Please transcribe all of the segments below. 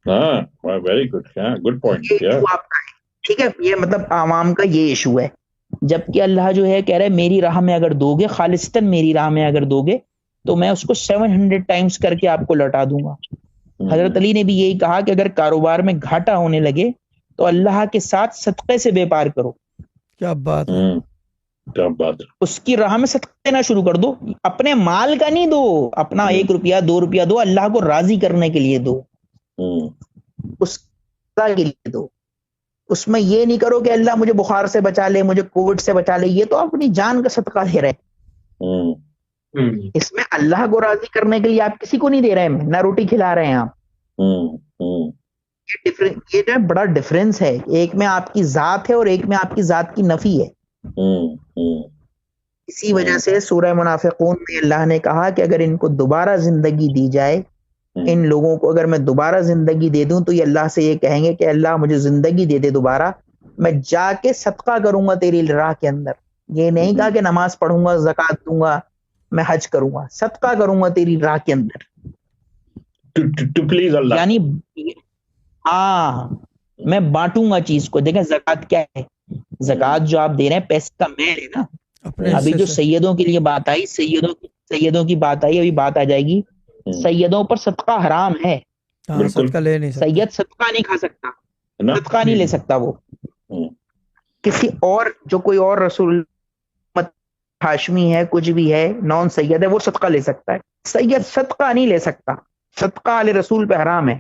ہاں very good, good point. یہ issue آپ کا ہے، ٹھیک ہے، یہ مطلب عوام کا یہ ایشو ہے. جبکہ اللہ جو ہے کہہ رہا ہے میری راہ میں اگر دو گے، خالصتاً میری راہ میں اگر دو گے تو میں اس کو 700 ٹائمز کر کے آپ کو لوٹا دوں گا. حضرت علی نے بھی یہی کہا کہ اگر کاروبار میں گھاٹا ہونے لگے تو اللہ کے ساتھ صدقے سے بیپار کرو. کیا بات ہے، کیا بات ہے. اس کی راہ میں صدقے دینا شروع کر دو. اپنے مال کا نہیں دو، اپنا 1 روپیہ 2 روپیہ دو، اللہ کو راضی کرنے کے لیے دو، اس کے لیے دو. اس میں یہ نہیں کرو کہ اللہ مجھے بخار سے بچا لے، مجھے کووڈ سے بچا لے. یہ تو اپنی جان کا صدقہ دے رہے ہیں. اس میں اللہ کو راضی کرنے کے لیے آپ کسی کو نہیں دے رہے ہیں، نہ روٹی کھلا رہے ہیں آپ. یہ جو بڑا ڈفرینس ہے، ایک میں آپ کی ذات ہے اور ایک میں آپ کی ذات کی نفی ہے. اسی وجہ سے سورہ منافقون میں اللہ نے کہا کہ اگر ان کو دوبارہ زندگی دی جائے، ان لوگوں کو اگر میں دوبارہ زندگی دے دوں تو یہ اللہ سے یہ کہیں گے کہ اللہ مجھے زندگی دے دے دوبارہ، میں جا کے صدقہ کروں گا تیری راہ کے اندر. یہ نہیں کہا کہ نماز پڑھوں گا، زکوٰۃ دوں گا، میں حج کروں گا، صدقہ کروں گا تیری راہ کے اندر. پلیز اللہ، یعنی ہاں میں بانٹوں گا چیز کو. دیکھیں زکوٰۃ کیا ہے؟ زکوٰۃ جو آپ دے رہے ہیں پیسے کا میل ہے نا. ابھی جو سیدوں کے لیے بات آئی، سیدوں کی بات آئی، ابھی بات آ جائے گی. سیدوں پر صدقہ حرام ہے. صدقہ لے نہیں سکتا، سید صدقہ نہیں کھا سکتا، صدقہ نہیں لے سکتا. وہ کسی اور جو کوئی اور رسول ہاشمی ہے، کچھ بھی ہے، نان سید ہے، وہ صدقہ لے سکتا ہے. سید صدقہ نہیں لے سکتا، صدقہ علی رسول پہ حرام ہے.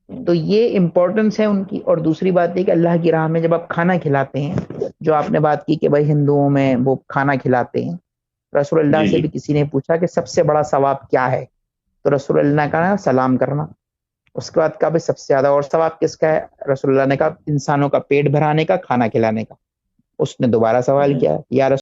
تو یہ امپورٹنس ہے ان کی. اور دوسری بات یہ کہ اللہ کی راہ میں جب آپ کھانا کھلاتے ہیں، جو آپ نے بات کی کہ بھائی ہندوؤں میں وہ کھانا کھلاتے ہیں، رسول اللہ سے بھی کسی نے پوچھا کہ سب سے بڑا ثواب کیا ہے، تو رسول اللہ نے کہا سلام کرنا. اس کے بعد کہا بھائی سب سے زیادہ اور ثواب کس کا ہے؟ رسول اللہ نے کہا انسانوں کا پیٹ بھرانے کا، کھانا کھلانے کا. اس نے دوبارہ سوال کیا، یا رسول